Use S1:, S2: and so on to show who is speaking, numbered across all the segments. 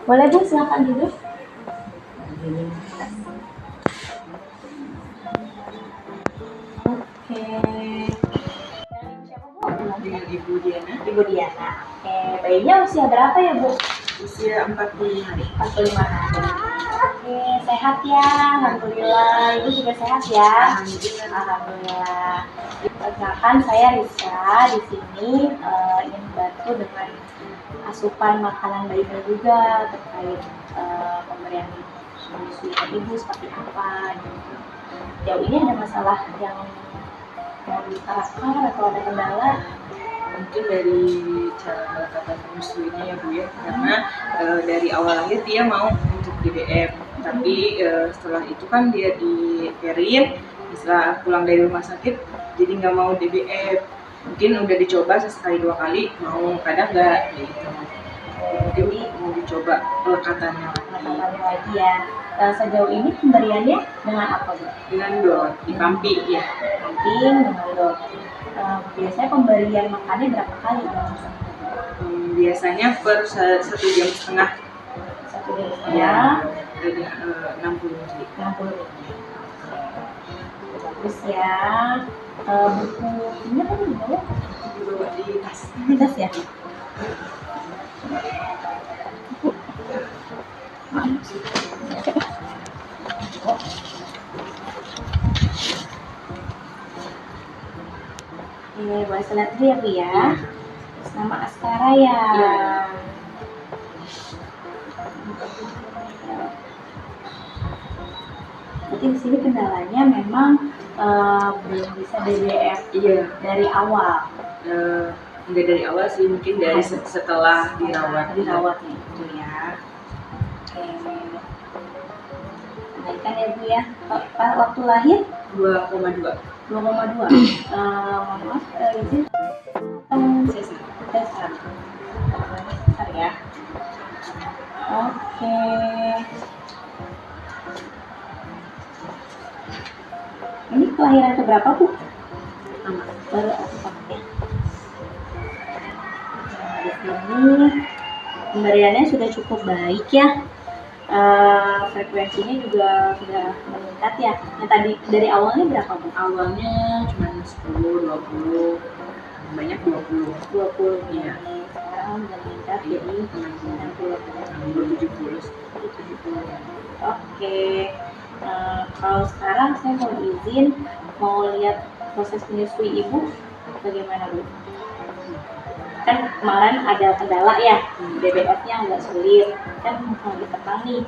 S1: Boleh Bu, silakan duduk. Oke. Dari siapa Bu?
S2: Dengan Ibu Diana.
S1: Ibu Diana. Oke, bayinya usia berapa ya Bu?
S2: Usia 45 hari.
S1: 45 hari. Oke, sehat ya. Alhamdulillah. Ibu juga sehat ya. Alhamdulillah. Perkenalkan, saya Rizka. Di sini ingin membantu dengan asupan makanan bayinya juga terkait pemberian susu ibu seperti apa. Jauh ini ada masalah yang mau diterapkan atau ada kendala?
S2: Mungkin dari cara kata menyusuinya ya Bu ya, karena dari awal lahir dia mau untuk DBF, tapi setelah itu kan dia dikerin, setelah pulang dari rumah sakit jadi nggak mau DBF. Mungkin udah dicoba sekali dua kali, mau kadang nggak gitu. Mungkin mau dicoba pelekatannya
S1: lagi ya. Sejauh ini pemberiannya dengan apa Bu?
S2: dengan dot di pampi ya.
S1: Penting dengan dot. Biasanya pemberian makannya berapa kali dalam sehari?
S2: Biasanya per 1,5 jam.
S1: 1 jam setengah.
S2: Ya, dari 60 menit.
S1: 60 menit. Bagus ya. Buku ini kan di bawah?
S2: Di bawah di tas.
S1: Di tas ya? Boleh saya lihat dulu ya Bu ya. Terus nama Askara ya. Berarti di sini kendalanya memang belum bisa DBF dari awal.
S2: Enggak dari awal sih, mungkin dari setelah dirawat
S1: nih itu ya. Oke. Kenaikan ya Bu ya. Waktu lahir
S2: 2,2.
S1: 2,2. Mohon maaf, izin sesar ya. Oke. Ini kelahiran keberapa Bu? Baru ya. Nah, di sini pemberiannya sudah cukup baik ya. Frekuensinya juga sudah meningkat ya. Yang tadi dari awalnya berapa Bu?
S2: Awalnya cuma 10, 20, banyak 20.
S1: 20
S2: Iya.
S1: Sekarang sudah meningkat jadi 60,
S2: 70.
S1: Oke. Kalau sekarang saya mau izin mau lihat proses menyusui ibu bagaimana Bu? Kan kemarin ada kendala ya, DBF-nya agak sulit, kan lagi tenang nih.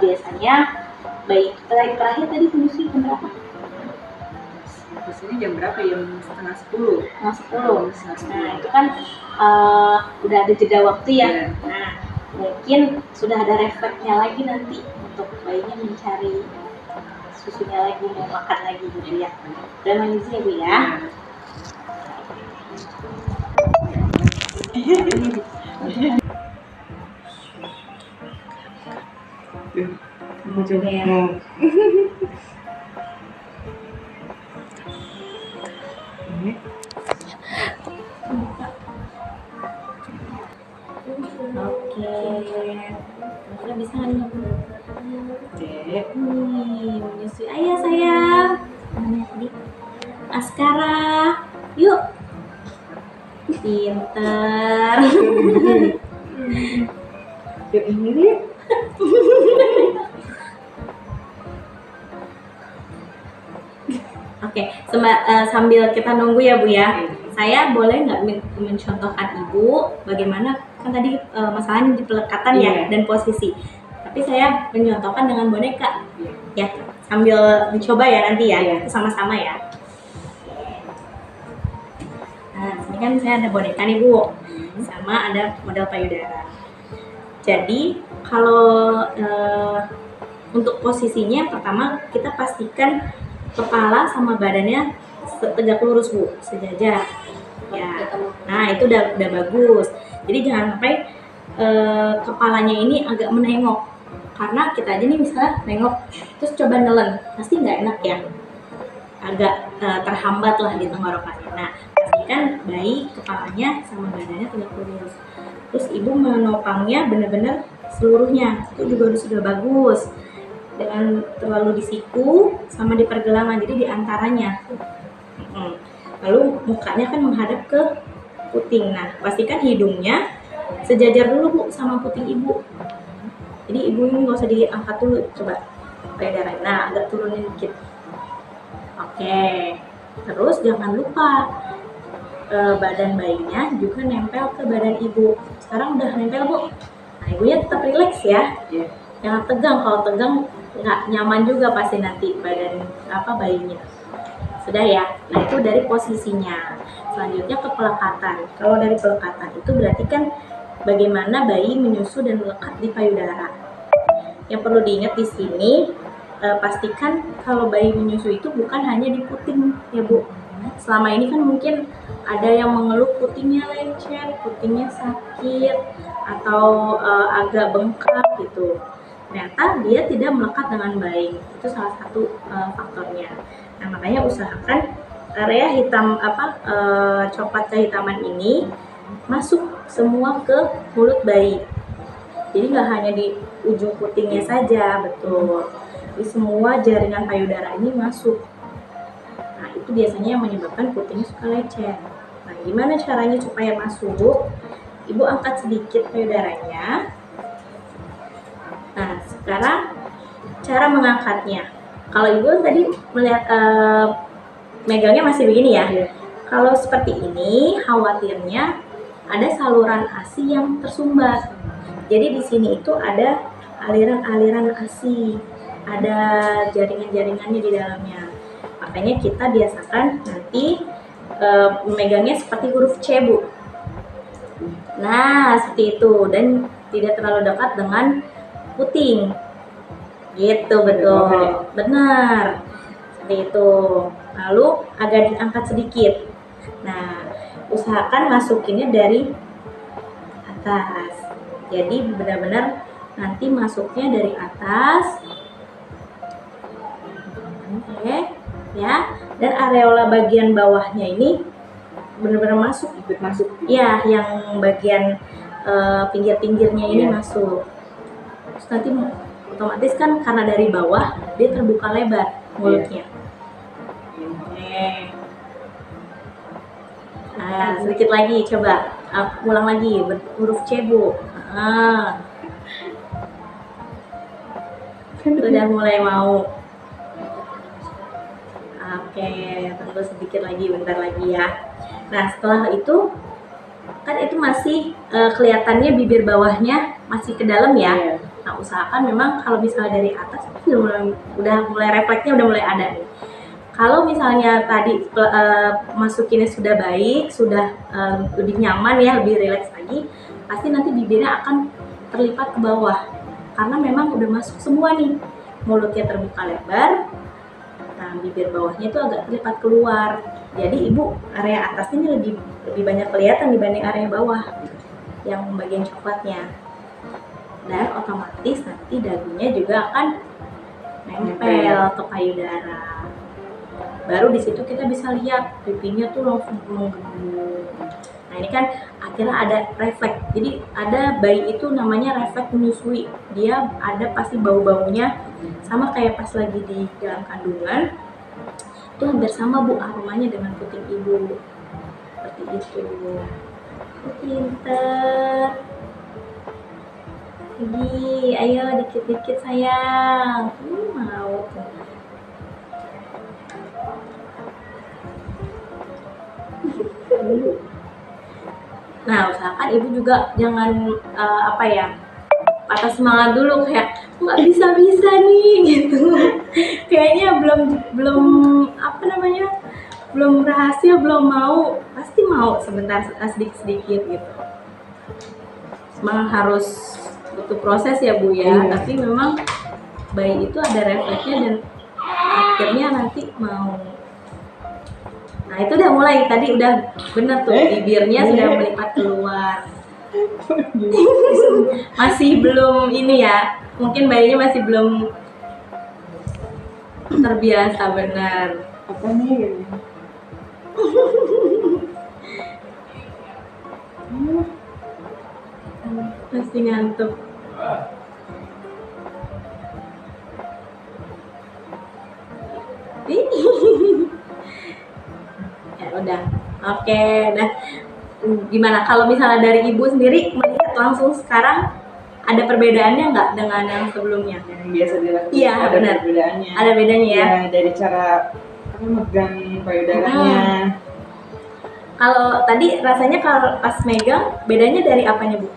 S1: Biasanya bayi terakhir tadi menyusui jam berapa?
S2: Biasanya jam berapa ya? Setengah 10.
S1: Setengah 10. Nah itu kan udah ada jeda waktu ya. Nah mungkin sudah ada refleksnya lagi nanti untuk bayinya mencari susunya lagi, mau makan lagi gitu ya. Udah manis ya Bu ya.
S2: Coba ya.
S1: Oke, udah bisa nih. Menyusui ayah sayang. Namanya tadi Askara. Yuk. Pinter.
S2: Yuk ini nih.
S1: Oke, sambil kita nunggu ya Bu ya. Saya boleh nggak mencontohkan Ibu bagaimana kan tadi masalahnya di pelekatan ya dan posisi. Tapi saya mencontohkan dengan boneka. Ya, sambil dicoba ya nanti ya, sama-sama ya. Nah, ini kan saya ada boneka nih Bu, sama ada model payudara. Jadi kalau untuk posisinya pertama kita pastikan kepala sama badannya tegak lurus Bu, sejajar. Ya. Nah itu udah bagus. Jadi jangan sampai kepalanya ini agak menengok. Karena kita aja nih misalnya nengok terus coba nelen, pasti nggak enak ya. Agak terhambat lah di tenggorokannya. Nah pastikan bayi kepalanya sama badannya tegak lurus. Terus ibu menopangnya benar-benar seluruhnya, itu juga sudah bagus. Dengan terlalu disiku sama di pergelangan, jadi di antaranya. Lalu mukanya kan menghadap ke puting. Nah, pastikan hidungnya sejajar dulu Bu sama puting Ibu. Jadi Ibu ini nggak usah diangkat dulu, coba payudara. Nah, agak turunin dikit. Oke. Terus jangan lupa badan bayinya juga nempel ke badan Ibu. Sekarang udah nempel Bu. Nah, Ibunya tetap rileks ya. Jangan tegang, kalau tegang nggak nyaman juga pasti nanti badan bayinya. Sudah ya. Nah, itu dari posisinya. Selanjutnya ke pelekatan. Kalau dari pelekatan itu berarti kan bagaimana bayi menyusu dan melekat di payudara. Yang perlu diingat di sini, pastikan kalau bayi menyusu itu bukan hanya di puting ya Bu. Selama ini kan mungkin ada yang mengeluh putingnya lecet, putingnya sakit, atau agak bengkak gitu. Ternyata dia tidak melekat dengan baik. Itu salah satu faktornya. Nah, makanya usahakan area hitam coklat kehitaman ini masuk semua ke mulut bayi. Jadi nggak hanya di ujung putingnya saja, betul. Di semua jaringan payudara ini masuk. Nah, itu biasanya yang menyebabkan putingnya suka lecet. Nah, gimana caranya supaya masuk? Ibu angkat sedikit payudaranya. Nah, sekarang cara mengangkatnya. Kalau Ibu tadi melihat megangnya masih begini ya. Kalau seperti ini, khawatirnya ada saluran ASI yang tersumbat. Jadi di sini itu ada aliran-aliran ASI, ada jaringan-jaringannya di dalamnya. Makanya kita biasakan nanti memegangnya seperti huruf C, Bu. Nah, seperti itu, dan tidak terlalu dekat dengan puting. Gitu, betul. Benar. Seperti itu. Lalu agak diangkat sedikit. Nah, usahakan masukinnya dari atas. Jadi benar-benar nanti masuknya dari atas. Oke, ya. Dan areola bagian bawahnya ini benar-benar masuk. Ya, yang bagian pinggir-pinggirnya ini masuk. Terus nanti otomatis kan karena dari bawah dia terbuka lebar mulutnya. Oke. Nah, sedikit lagi, coba ulang lagi huruf C, Bu. Sudah mulai mau. Oke, tunggu sedikit lagi, bentar lagi ya. Nah, setelah itu kan itu masih kelihatannya bibir bawahnya masih ke dalam ya. Nah, usahakan memang kalau misalnya dari atas udah mulai refleksnya udah mulai ada nih. Kalau misalnya tadi masukinnya sudah baik, sudah lebih nyaman ya, lebih rileks lagi, pasti nanti bibirnya akan terlipat ke bawah. Karena memang udah masuk semua nih. Mulutnya terbuka lebar, nah bibir bawahnya itu agak terlipat keluar. Jadi Ibu area atas ini lebih banyak kelihatan dibanding area bawah, yang bagian coklatnya. Dan otomatis nanti dagunya juga akan nempel ke payudara. Baru di situ kita bisa lihat pipinya tuh langsung menggebu. Nah, ini kan akhirnya ada refleks. Jadi ada bayi itu namanya refleks menyusui. Dia ada pasti bau-baunya sama kayak pas lagi di dalam kandungan. Itu hampir sama Bu aromanya dengan puting Ibu. Seperti itu. Pinter. Lagi, ayo dikit-dikit sayang. Mau. Nah, usahakan Ibu juga jangan patah semangat dulu kayak nggak bisa nih gitu. Kayaknya belum berhasil, belum mau. Pasti mau sebentar sedikit gitu. Memang harus butuh proses ya Bu ya. Tapi memang bayi itu ada refleksnya dan akhirnya nanti mau. Nah, itu udah mulai, tadi udah bener tuh, bibirnya sudah melipat keluar. Masih belum ini ya, mungkin bayinya masih belum terbiasa, benar.
S2: Apa nih?
S1: Masih ngantuk. Ya udah, oke, dah. Gimana kalau misalnya dari ibu sendiri melihat langsung sekarang ada perbedaannya nggak dengan yang sebelumnya?
S2: Yang biasa dilakukan
S1: Iya,
S2: ada
S1: benar.
S2: perbedaannya.
S1: Ada bedanya ya?
S2: Ya, dari cara megang payudaranya.
S1: Kalau tadi rasanya kalau pas megang bedanya dari apanya Bu?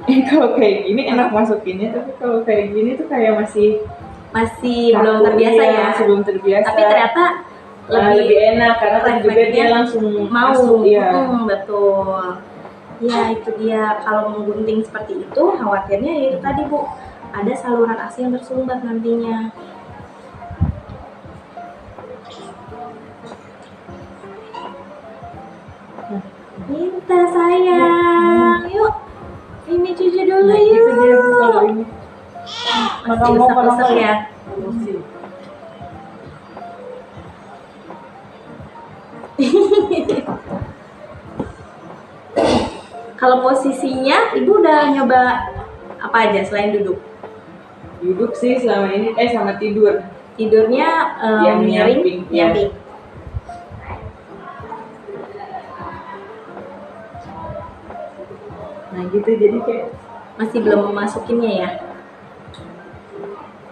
S2: Kalau kayak gini enak masukinnya, tapi kalau kayak gini tuh kayak masih
S1: Belum terbiasa ya?
S2: Belum terbiasa.
S1: Tapi ternyata
S2: lebih enak karena kan juga dia langsung
S1: mau.
S2: masuk, ya.
S1: Betul. Ya itu dia, kalau menggunting seperti itu khawatirnya ya itu tadi Bu, ada saluran ASI yang tersumbat nantinya. Minta sayang, yuk ini cuci dulu yuk.
S2: Itu dia Bu, kalau ini
S1: Masih usap-usap ya. Kalau posisinya ibu udah nyoba apa aja selain duduk?
S2: Duduk sih selama ini, sama tidur.
S1: Tidurnya
S2: Yang
S1: miring,
S2: nyamping,
S1: nyamping.
S2: Nah gitu, jadi kayak
S1: Masih belum memasukinnya ya?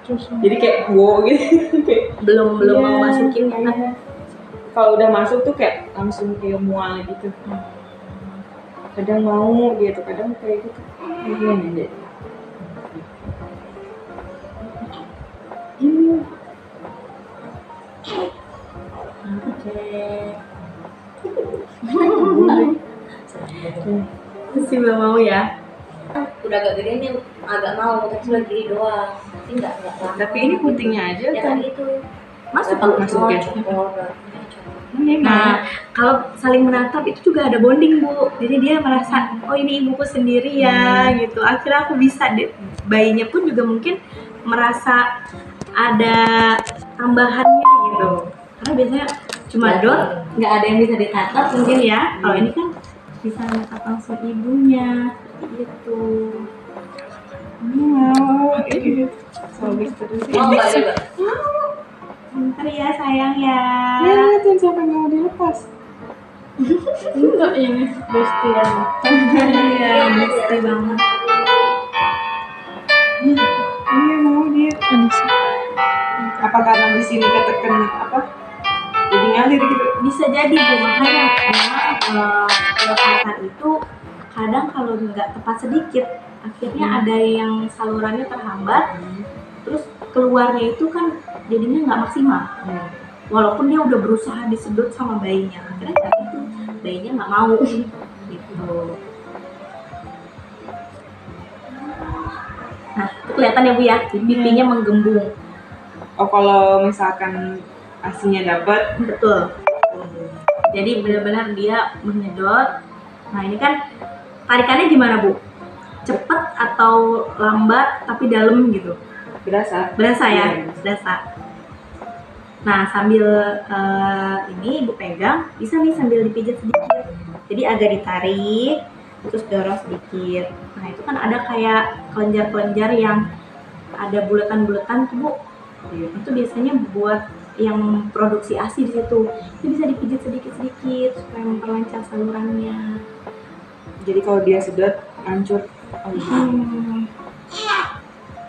S2: jadi kayak wow gitu.
S1: Belum
S2: Iya,
S1: mau masukinnya.
S2: iya. Kalau udah masuk tuh kayak langsung kayak mual gitu. Kadang mau gitu, kadang kayak gitu. Gini deh.
S1: Masih belum mau ya?
S3: Udah agak gede nih, agak mau tapi cuma gini doang. Tapi enggak lama.
S2: Tapi ini putingnya aja
S3: Ya
S2: kan.
S3: kan itu.
S1: Masuk
S3: Kalau
S2: masukin.
S1: Nah, kalau saling menatap itu juga ada bonding Bu. Jadi dia merasa, oh ini ibuku sendiri ya, gitu. Akhirnya aku bisa bayinya pun juga mungkin merasa ada tambahannya gitu. Karena biasanya cuma dot, nggak ada yang bisa ditatap mungkin ya. Kalau ini kan bisa menatap langsung ibunya, gitu.
S2: Mau ini sobek terus
S3: Oh, enggak juga.
S1: Bentar ya sayang ya.
S2: liatin sampai mau dilepas.
S1: Enggak ini bestian. Iya, besti banget.
S2: Iya mau dia. Apa karena di sini ketekan apa? Jadi ngalir gitu.
S1: Bisa jadi Bu, makanya memang kelekatan itu kadang kalau nggak tepat sedikit akhirnya ada yang salurannya terhambat, terus keluarnya itu kan jadinya nggak maksimal. Walaupun dia udah berusaha disedot sama bayinya, akhirnya kayak itu bayinya nggak mau gitu. Nah itu kelihatan ya Bu ya, pipinya menggembung.
S2: Oh kalau misalkan asinya dapat,
S1: Betul. Jadi benar-benar dia menyedot. Nah ini kan tarikannya gimana Bu? Cepet atau lambat tapi dalam gitu?
S2: berasa.
S1: Berasa ya?
S2: Iya.
S1: Berasa. Nah sambil ini Ibu pegang, bisa nih sambil dipijat sedikit. Jadi agak ditarik, terus dorong sedikit. Nah itu kan ada kayak kelenjar-kelenjar yang ada bulatan-bulatan tuh Bu. Itu biasanya buat yang produksi ASI di situ. Itu bisa dipijat sedikit-sedikit supaya memperlancar salurannya.
S2: Jadi kalau dia sedot hancur.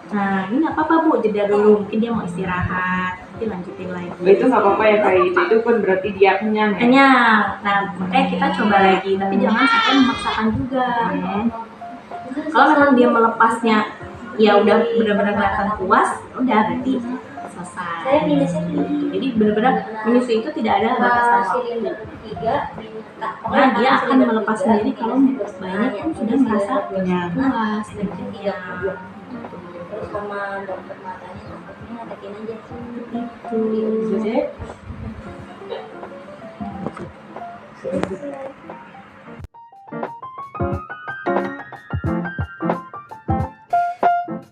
S1: Nah ini nggak apa-apa Bu, jeda dulu. Mungkin dia mau istirahat, nanti lanjutin lagi.
S2: Itu nggak apa-apa ya kayak gitu. Itu kan berarti dia kenyang ya.
S1: Kenyang. Nah makanya kita coba lagi, tapi jangan sampai memaksakan juga. Kalau memang dia melepasnya, ya udah benar-benar kelihatan puas, udah berarti selesai.
S3: Saya minusnya
S1: Gitu. Jadi benar-benar menyusui itu tidak ada batasan waktu.
S3: silinder ketiga minta.
S1: Nah dia akan melepas sendiri kalau bayinya pun sudah merasa
S2: Kenyang.
S1: puas dan kenyang.
S3: Terus sama dokter matanya takutnya ngatekin aja.
S1: Gitu.
S2: Jadi